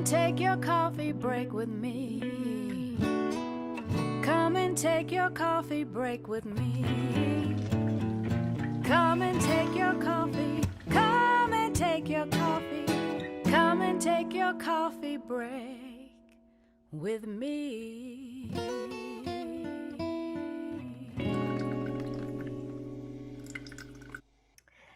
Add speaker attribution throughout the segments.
Speaker 1: and take your coffee break with me. Come and take your coffee break with me. Come and take your coffee. Come and take your coffee. Come and take your coffee break with me.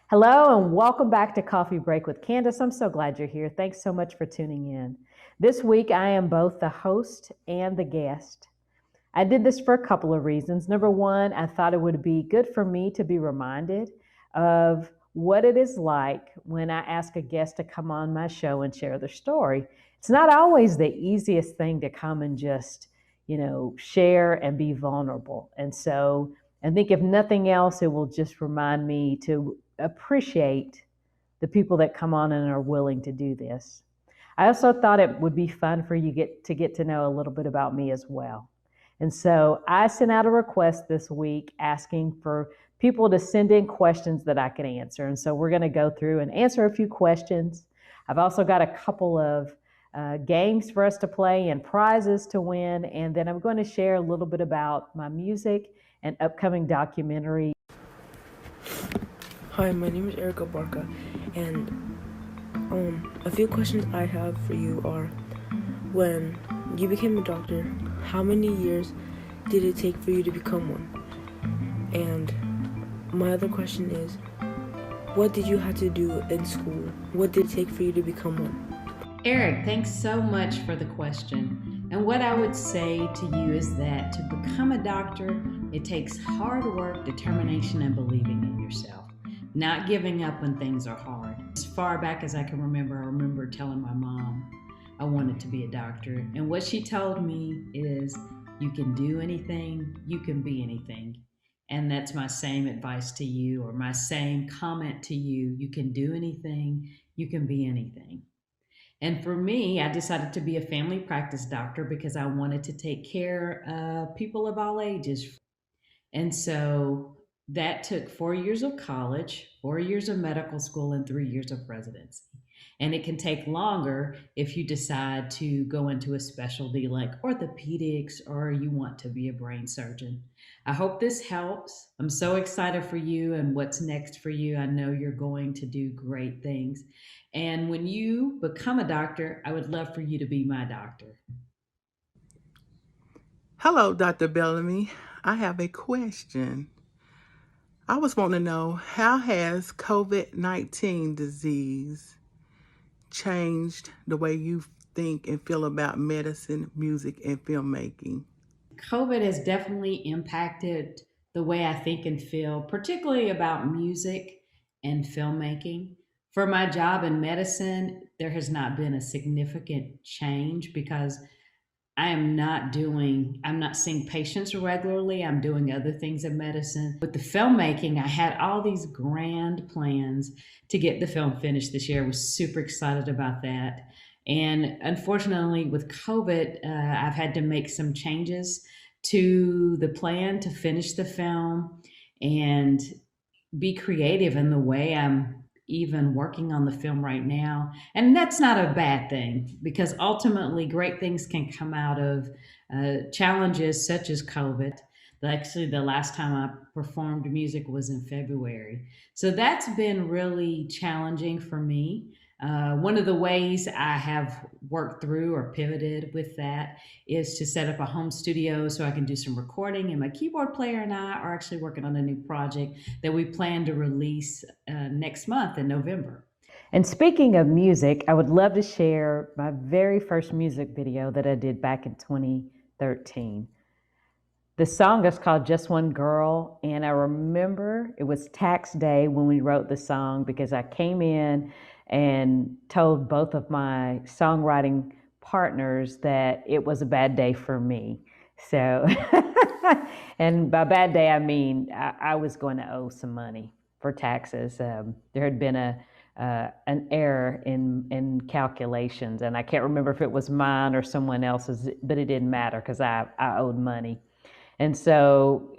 Speaker 2: Hello and welcome back to Coffee Break with Candace. I'm so glad you're here. Thanks so much for tuning in. This week I am both the host and the guest. I did this for a couple of reasons. Number one, I thought it would be good for me to be reminded of what it is like when I ask a guest to come on my show and share their story. It's not always the easiest thing to come and just, share and be vulnerable. And so I think if nothing else, it will just remind me to appreciate the people that come on and are willing to do this. I also thought it would be fun for you to get to know a little bit about me as well. And so I sent out a request this week asking for people to send in questions that I could answer. And so we're going to go through and answer a few questions. I've also got a couple of games for us to play and prizes to win. And then I'm going to share a little bit about my music and upcoming documentary.
Speaker 3: Hi, my name is Erica Barca, and a few questions I have for you are, when you became a doctor, how many years did it take for you to become one? And my other question is, what did you have to do in school? What did it take for you to become one?
Speaker 4: Eric, thanks so much for the question. And what I would say to you is that to become a doctor, it takes hard work, determination, and believing in yourself. Not giving up when things are hard. As far back as I remember telling my mom I wanted to be a doctor. And what she told me is, you can do anything, you can be anything. And that's my same advice to you, or my same comment to you. You can do anything, you can be anything. And for me, I decided to be a family practice doctor because I wanted to take care of people of all ages. And so that took 4 years of college, 4 years of medical school, and 3 years of residency. And it can take longer if you decide to go into a specialty like orthopedics or you want to be a brain surgeon. I hope this helps. I'm so excited for you and what's next for you. I know you're going to do great things. And when you become a doctor, I would love for you to be my doctor.
Speaker 5: Hello, Dr. Bellamy. I have a question. I was wanting to know, how has COVID-19 disease changed the way you think and feel about medicine, music, and filmmaking?
Speaker 4: COVID has definitely impacted the way I think and feel, particularly about music and filmmaking. For my job in medicine, there has not been a significant change because I'm not seeing patients regularly. I'm doing other things in medicine. With the filmmaking, I had all these grand plans to get the film finished this year. I was super excited about that. And unfortunately, with COVID, I've had to make some changes to the plan to finish the film and be creative in the way I'm even working on the film right now. And that's not a bad thing, because ultimately great things can come out of challenges such as COVID. Actually, the last time I performed music was in February. So that's been really challenging for me. One of the ways I have worked through or pivoted with that is to set up a home studio so I can do some recording. And my keyboard player and I are actually working on a new project that we plan to release next month in November.
Speaker 2: And speaking of music, I would love to share my very first music video that I did back in 2013. The song is called Just One Girl, and I remember it was tax day when we wrote the song, because I came in and told both of my songwriting partners that it was a bad day for me. So, and by bad day, I mean I was going to owe some money for taxes. There had been an error in calculations, and I can't remember if it was mine or someone else's, but it didn't matter because I owed money. And so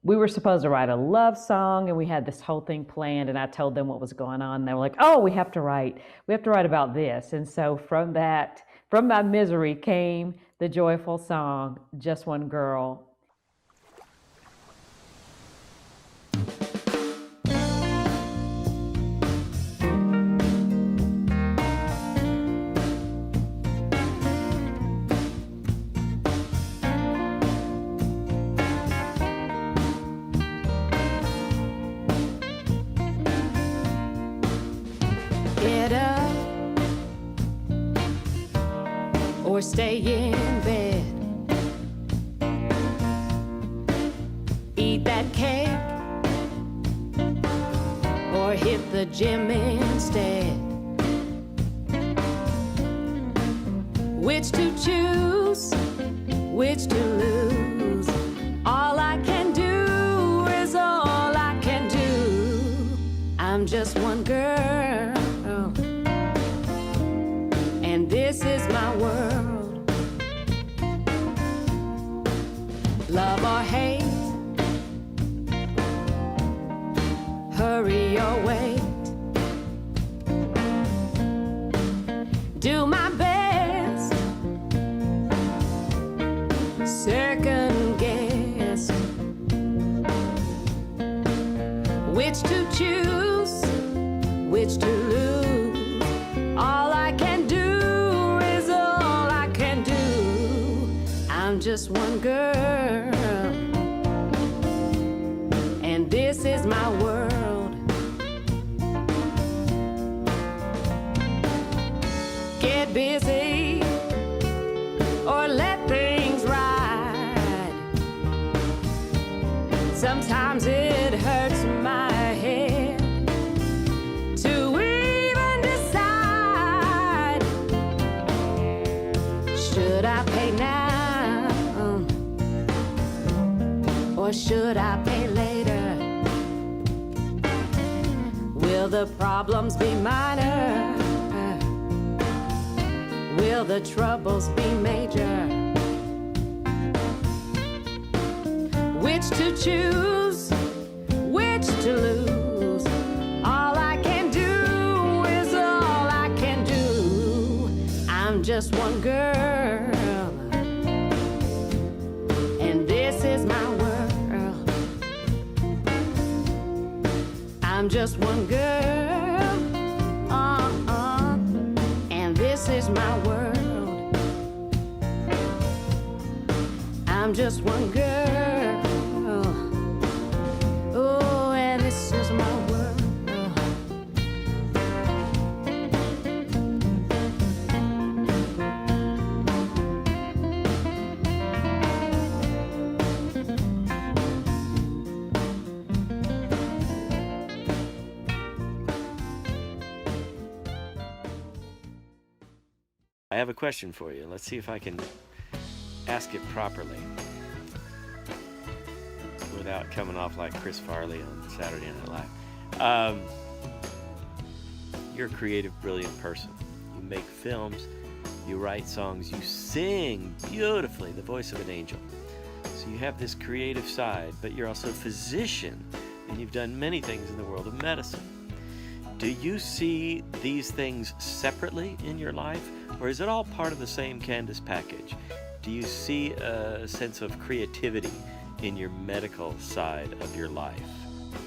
Speaker 2: we were supposed to write a love song, and we had this whole thing planned, and I told them what was going on, and they were like, oh, we have to write about this. And so from my misery came the joyful song, Just One Girl.
Speaker 1: Get up or stay in bed. Eat that cake or hit the gym instead. Which to choose, which to lose. All I can do is all I can do. I'm just one girl, and this is my world. Love or hate, hurry or wait. Do my best, second guess. Which to choose, which to lose. All I can do is all I can do. I'm just one girl, and this is my world. Get busy or let things ride. Sometimes it hurts my head to even decide. Should I pay now or should I pay later? Will the problems be minor? Will the troubles be major? Which to choose, which to lose. All I can do is all I can do. I'm just one girl, and this is my world. I'm just one girl, and this is my world. I'm just one girl, oh, and this is my world.
Speaker 6: I have a question for you. Let's see if I can ask it properly without coming off like Chris Farley on Saturday Night Live. You're a creative, brilliant person. You make films, you write songs, you sing beautifully, the voice of an angel. So you have this creative side, but you're also a physician, and you've done many things in the world of medicine. Do you see these things separately in your life, or is it all part of the same Candace package? Do you see a sense of creativity in your medical side of your life?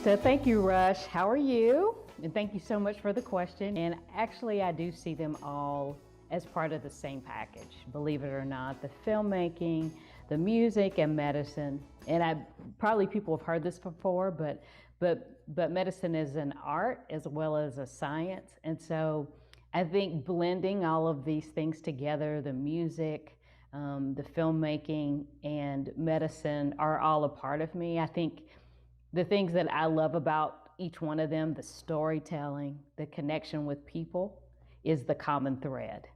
Speaker 2: So thank you, Rush. How are you? And thank you so much for the question. And actually, I do see them all as part of the same package, believe it or not. The filmmaking, the music, and medicine. And probably people have heard this before, but medicine is an art as well as a science. And so I think blending all of these things together, the music, the filmmaking, and medicine are all a part of me. I think the things that I love about each one of them, the storytelling, the connection with people, is the common thread.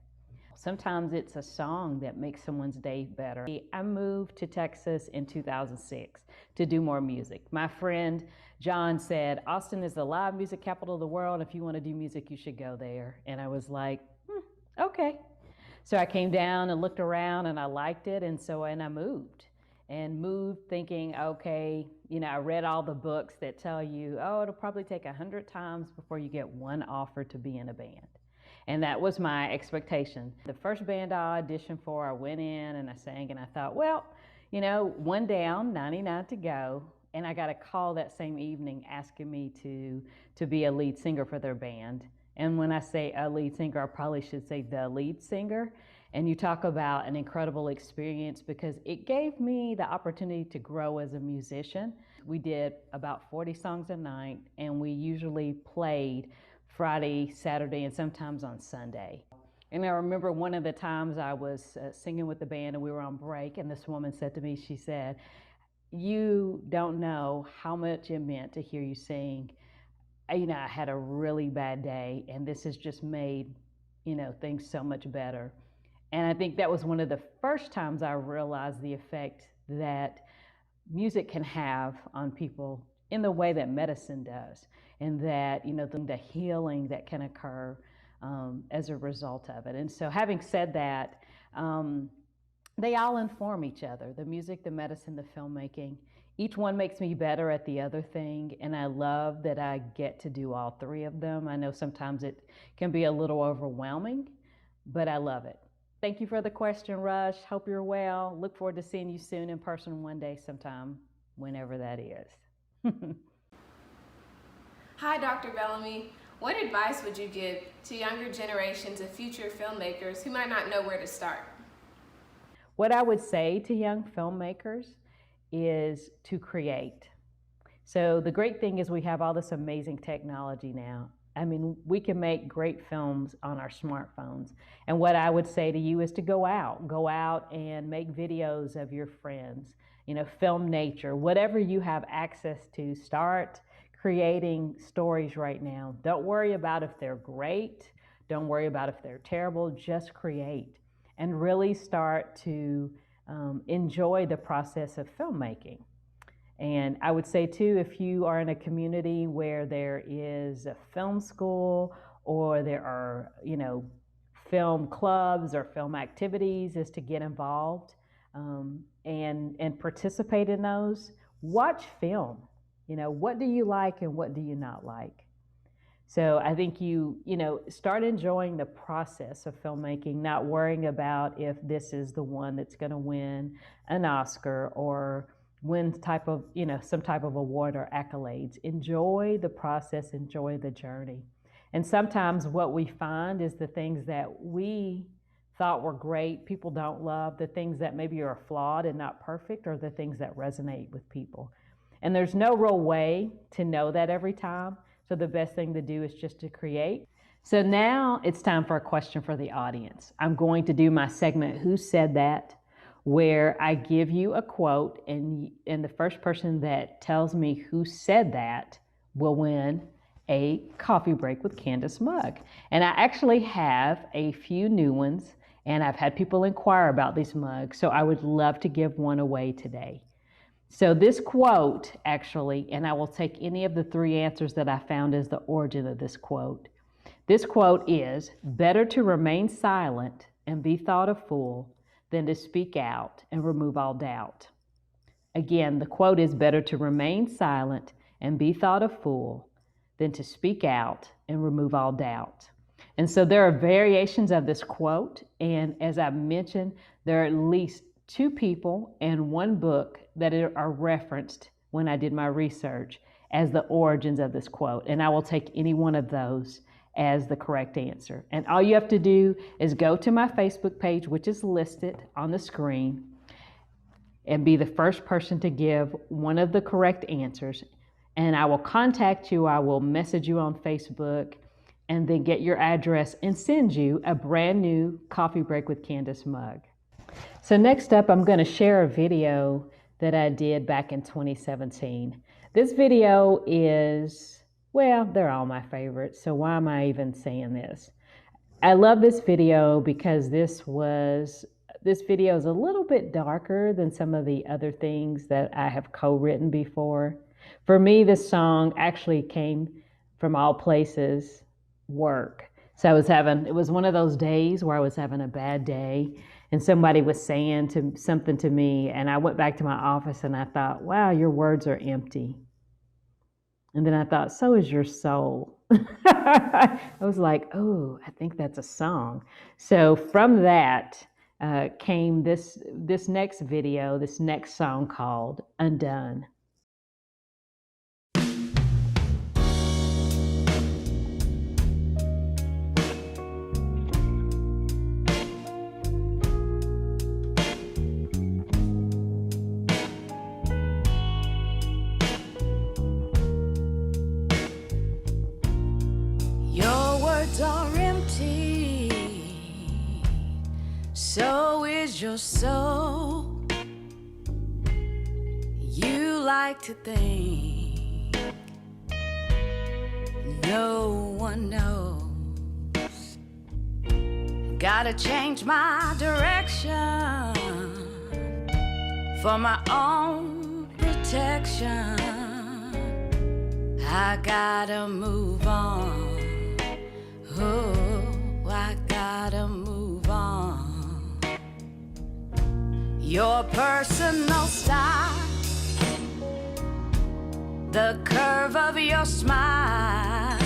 Speaker 2: Sometimes it's a song that makes someone's day better. I moved to Texas in 2006 to do more music. My friend John said, Austin is the live music capital of the world. If you want to do music, you should go there. And I was like, okay. So I came down and looked around and I liked it. And I moved thinking, okay, I read all the books that tell you, oh, it'll probably take 100 times before you get one offer to be in a band. And that was my expectation. The first band I auditioned for, I went in and I sang and I thought, well, one down, 99 to go. And I got a call that same evening asking me to be a lead singer for their band. And when I say a lead singer, I probably should say the lead singer. And you talk about an incredible experience because it gave me the opportunity to grow as a musician. We did about 40 songs a night, and we usually played Friday, Saturday, and sometimes on Sunday. And I remember one of the times I was singing with the band and we were on break, and this woman said to me, she said, "You don't know how much it meant to hear you sing. I had a really bad day, and this has just made, things so much better." And I think that was one of the first times I realized the effect that music can have on people in the way that medicine does, and that, the healing that can occur as a result of it. And so having said that, they all inform each other, the music, the medicine, the filmmaking. Each one makes me better at the other thing, and I love that I get to do all three of them. I know sometimes it can be a little overwhelming, but I love it. Thank you for the question, Rush. Hope you're well. Look forward to seeing you soon in person one day sometime, whenever that is.
Speaker 7: Hi, Dr. Bellamy. What advice would you give to younger generations of future filmmakers who might not know where to start?
Speaker 2: What I would say to young filmmakers is to create. So the great thing is we have all this amazing technology now. I mean, we can make great films on our smartphones. And what I would say to you is to go out and make videos of your friends, film nature, whatever you have access to. Start creating stories right now. Don't worry about if they're great. Don't worry about if they're terrible. Just create and really start to enjoy the process of filmmaking. And I would say too, if you are in a community where there is a film school or there are, film clubs or film activities, is to get involved and participate in those. Watch film. What do you like and what do you not like? So I think you start enjoying the process of filmmaking, not worrying about if this is the one that's going to win an Oscar or win some type of award or accolades. Enjoy the process, enjoy the journey. And sometimes what we find is the things that we thought were great, people don't love. The things that maybe are flawed and not perfect are the things that resonate with people. And there's no real way to know that every time. So the best thing to do is just to create. So now it's time for a question for the audience. I'm going to do my segment, Who Said That?, where I give you a quote, and the first person that tells me who said that will win a Coffee Break with Candace mug. And I actually have a few new ones, and I've had people inquire about these mugs, so I would love to give one away today. So this quote, actually, and I will take any of the three answers that I found as the origin of this quote. This quote is, "Better to remain silent and be thought a fool than to speak out and remove all doubt." Again, the quote is, "Better to remain silent and be thought a fool than to speak out and remove all doubt." And so there are variations of this quote, and as I mentioned, there are at least two people and one book that are referenced when I did my research as the origins of this quote, and I will take any one of those as the correct answer. And all you have to do is go to my Facebook page, which is listed on the screen, and be the first person to give one of the correct answers. And I will contact you, I will message you on Facebook, and then get your address and send you a brand new Coffee Break with Candace mug. So next up, I'm going to share a video that I did back in 2017. This video is, well, they're all my favorites, so why am I even saying this? I love this video because this video is a little bit darker than some of the other things that I have co-written before. For me, this song actually came from all places, work. So it was one of those days where I was having a bad day, and somebody was saying something to me, and I went back to my office and I thought, wow, your words are empty. And then I thought, so is your soul. I was like, oh, I think that's a song. So from that came this next video, this next song called Undone.
Speaker 1: Your words are empty, so is your soul. You like to think no one knows. Gotta change my direction for my own protection. I gotta move on. Oh, I gotta move on. Your personal style, the curve of your smile,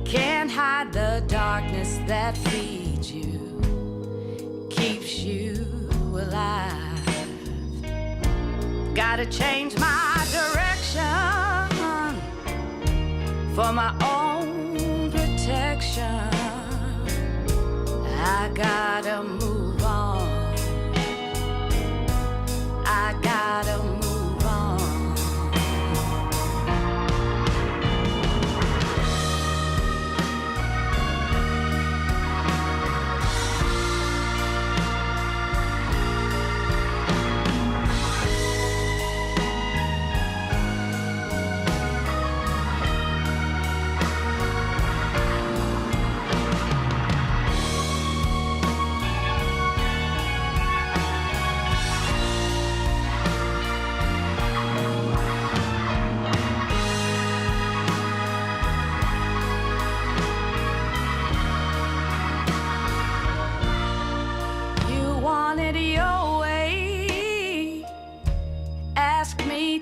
Speaker 1: can't hide the darkness that feeds you, keeps you alive. Gotta change my direction for my own protection. I gotta move on. I gotta move on.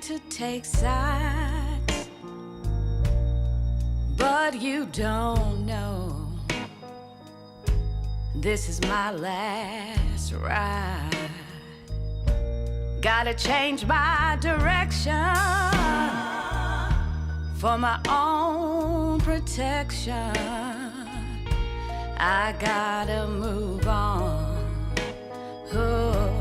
Speaker 1: To take sides, but you don't know this is my last ride. Gotta change my direction for my own protection. I gotta move on. Oh,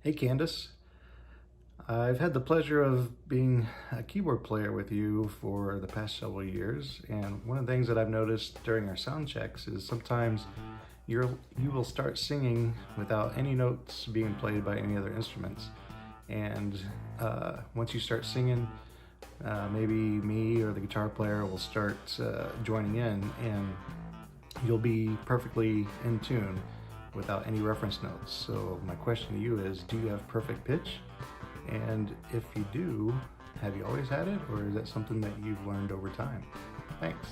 Speaker 8: Hey Candace, I've had the pleasure of being a keyboard player with you for the past several years, and one of the things that I've noticed during our sound checks is sometimes you will start singing without any notes being played by any other instruments. And once you start singing, maybe me or the guitar player will start joining in, and you'll be perfectly in tune without any reference notes. So my question to you is, do you have perfect pitch? And if you do, have you always had it, or is that something that you've learned over time? Thanks.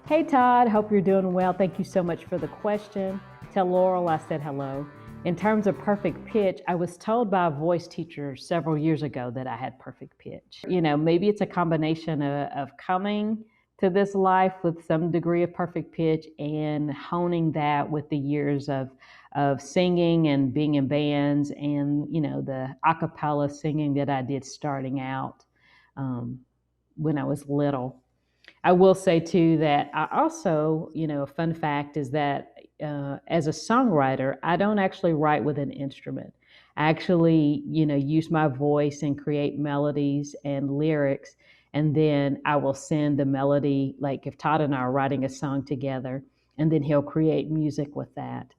Speaker 2: Hey Todd, hope you're doing well. Thank you so much for the question. Tell Laurel I said hello. In terms of perfect pitch, I was told by a voice teacher several years ago that I had perfect pitch. You know, maybe it's a combination of coming to this life with some degree of perfect pitch and honing that with the years of singing and being in bands and, you know, the a cappella singing that I did starting out when I was little. I will say too that I also, you know, a fun fact is that as a songwriter, I don't actually write with an instrument. I actually, you know, use my voice and create melodies and lyrics, and then I will send the melody, like if Todd and I are writing a song together, and then he'll create music with that.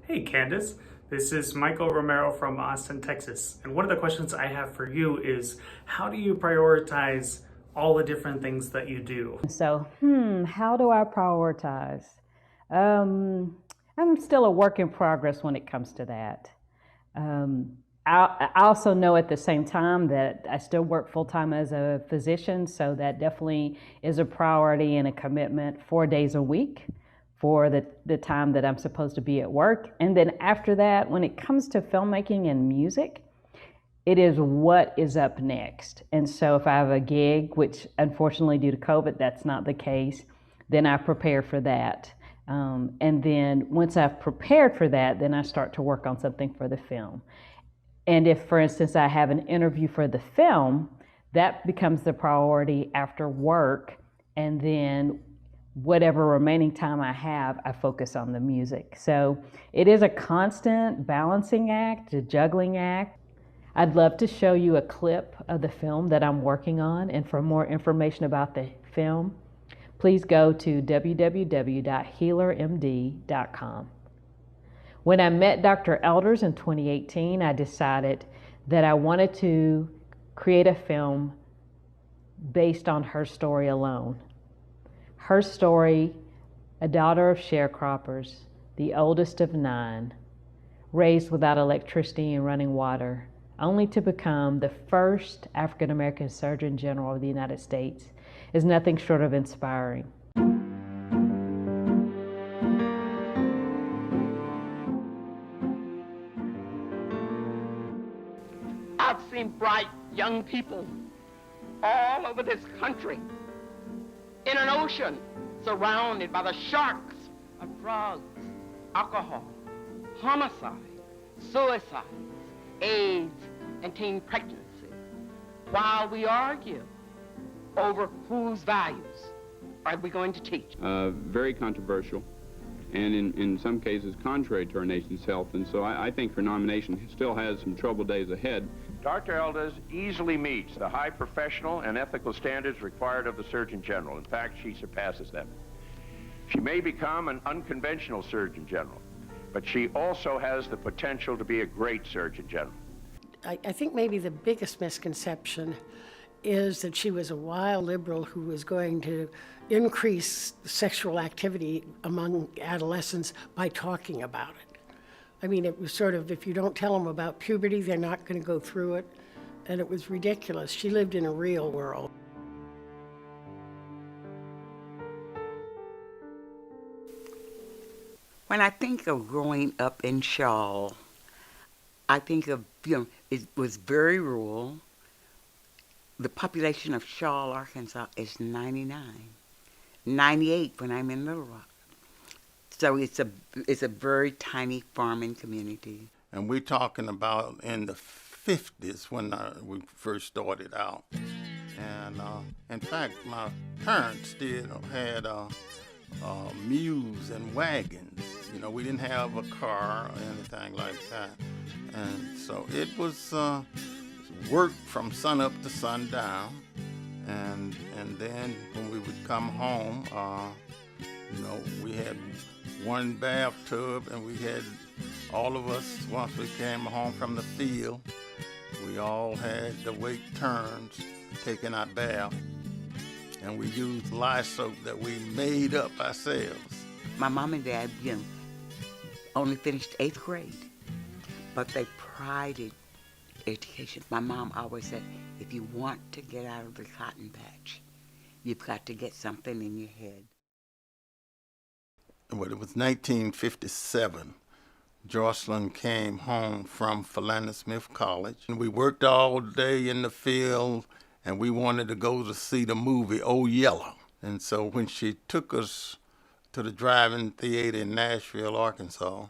Speaker 9: Hey Candace, this is Michael Romero from Austin, Texas. And one of the questions I have for you is, how do you prioritize all the different things that you do?
Speaker 2: So, how do I prioritize? I'm still a work in progress when it comes to that. I also know at the same time that I still work full-time as a physician, so that definitely is a priority and a commitment 4 days a week for the time that I'm supposed to be at work. And then after that, when it comes to filmmaking and music, it is what is up next. And so if I have a gig, which unfortunately due to COVID, that's not the case, then I prepare for that. And then once I've prepared for that, then I start to work on something for the film. And if, for instance, I have an interview for the film, that becomes the priority after work. And then whatever remaining time I have, I focus on the music. So it is a constant balancing act, a juggling act. I'd love to show you a clip of the film that I'm working on. And for more information about the film, please go to www.healermd.com. When I met Dr. Elders in 2018, I decided that I wanted to create a film based on her story alone. Her story, a daughter of sharecroppers, the oldest of 9, raised without electricity and running water, only to become the first African American Surgeon General of the United States, is nothing short of inspiring.
Speaker 10: I've seen bright young people all over this country in an ocean surrounded by the sharks of drugs, alcohol, homicide, suicide, AIDS, and teen pregnancy, while we argue over whose values are we going to teach.
Speaker 11: Very controversial, and in some cases contrary to our nation's health, and so I think her nomination still has some troubled days ahead.
Speaker 12: Dr. Elders easily meets the high professional and ethical standards required of the Surgeon General. In fact, she surpasses them. She may become an unconventional Surgeon General, but she also has the potential to be a great Surgeon General.
Speaker 13: I think maybe the biggest misconception is that she was a wild liberal who was going to increase sexual activity among adolescents by talking about it. I mean, it was sort of, if you don't tell them about puberty, they're not going to go through it. And it was ridiculous. She lived in a real world.
Speaker 14: When I think of growing up in Shaw, I think of, it was very rural. The population of Shaw, Arkansas is 99. 98 when I'm in Little Rock. So it's a very tiny farming community.
Speaker 15: And we're talking about in the 50s when we first started out. And in fact, my parents had mules and wagons. You know, we didn't have a car or anything like that. And so it was work from sun up to sundown. And then when we would come home, you know, we had one bathtub, and we had all of us, once we came home from the field, we all had to wait turns taking our bath. And we used lye soap that we made up ourselves.
Speaker 14: My mom and dad, only finished 8th grade, but they prided education. My mom always said, if you want to get out of the cotton patch, you've got to get something in your head.
Speaker 15: Well, it was 1957. Jocelyn came home from Philander Smith College, and we worked all day in the field, and we wanted to go to see the movie Old Yeller. And so when she took us to the drive-in theater in Nashville, Arkansas,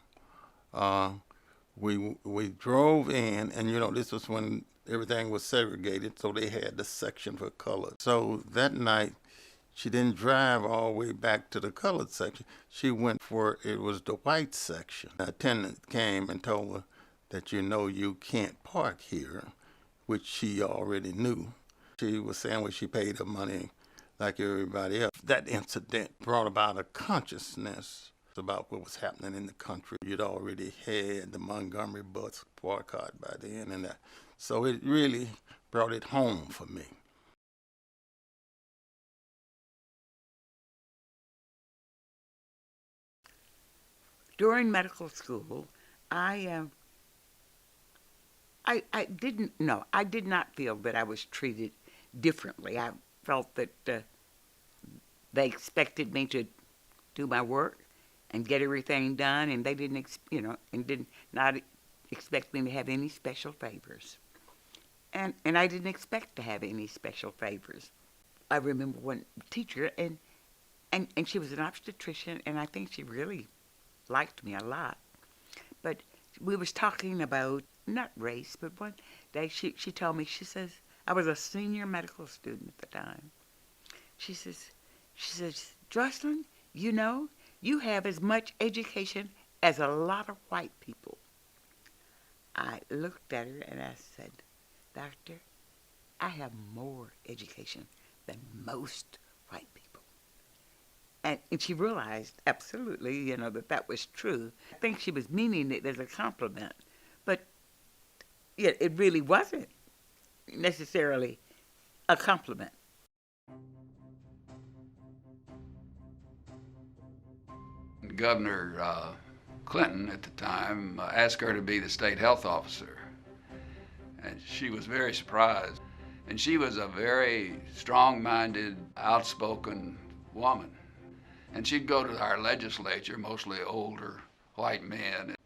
Speaker 15: we drove in, and you know, this was when everything was segregated, so they had the section for colored. So that night, she didn't drive all the way back to the colored section. She went for, it was the white section. The attendant came and told her that, you know, you can't park here, which she already knew. She was saying, well, she paid her money like everybody else. That incident brought about a consciousness about what was happening in the country. You'd already had the Montgomery bus boycott by then, and that. So it really brought it home for me.
Speaker 14: During medical school, I did not feel that I was treated differently. I felt that they expected me to do my work and get everything done, and they did not expect me to have any special favors. And I didn't expect to have any special favors. I remember one teacher, and she was an obstetrician, and I think she really liked me a lot. But we was talking about, not race, but one day she told me, she says, I was a senior medical student at the time. She says, Jocelyn, you know, you have as much education as a lot of white people. I looked at her and I said, Doctor, I have more education than most white people. And she realized absolutely, that was true. I think she was meaning it as a compliment, but it really wasn't necessarily a compliment.
Speaker 16: Governor Clinton at the time asked her to be the state health officer, and she was very surprised. And she was a very strong-minded, outspoken woman. And she'd go to our legislature, mostly older white men, and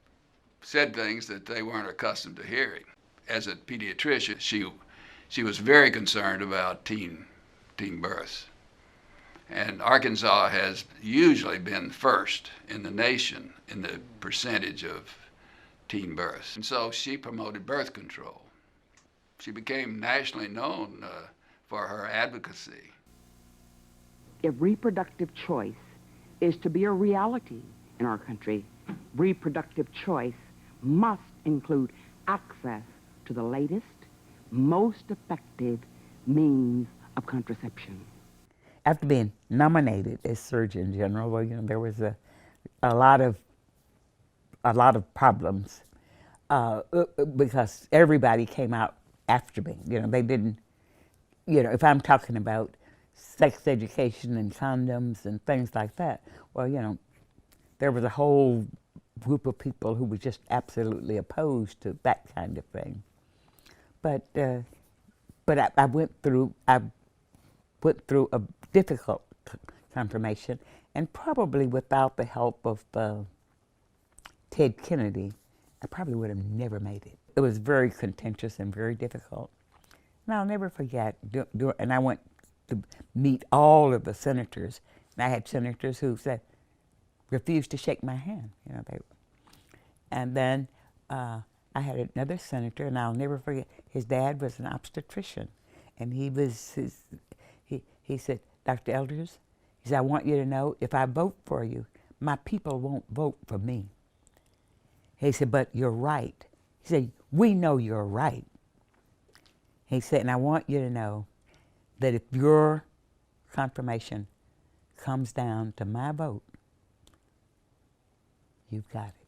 Speaker 16: said things that they weren't accustomed to hearing. As a pediatrician, she was very concerned about teen births. And Arkansas has usually been first in the nation in the percentage of teen births. And so she promoted birth control. She became nationally known for her advocacy.
Speaker 17: If reproductive choice is to be a reality in our country, reproductive choice must include access to the latest, most effective means of contraception.
Speaker 14: After being nominated as Surgeon General, well, there was a lot of problems because everybody came out after me. They didn't. If I'm talking about sex education and condoms and things like that, well, there was a whole group of people who were just absolutely opposed to that kind of thing. But I went through a difficult confirmation, and probably without the help of Ted Kennedy, I probably would have never made it. It was very contentious and very difficult. And I'll never forget, and I went to meet all of the senators, and I had senators who refused to shake my hand. And then I had another senator, and I'll never forget, his dad was an obstetrician, and he said, Dr. Elders, He said, I want you to know if I vote for you, my people won't vote for me. He said, but you're right. He said, we know you're right. He said, and I want you to know that if your confirmation comes down to my vote, you've got it.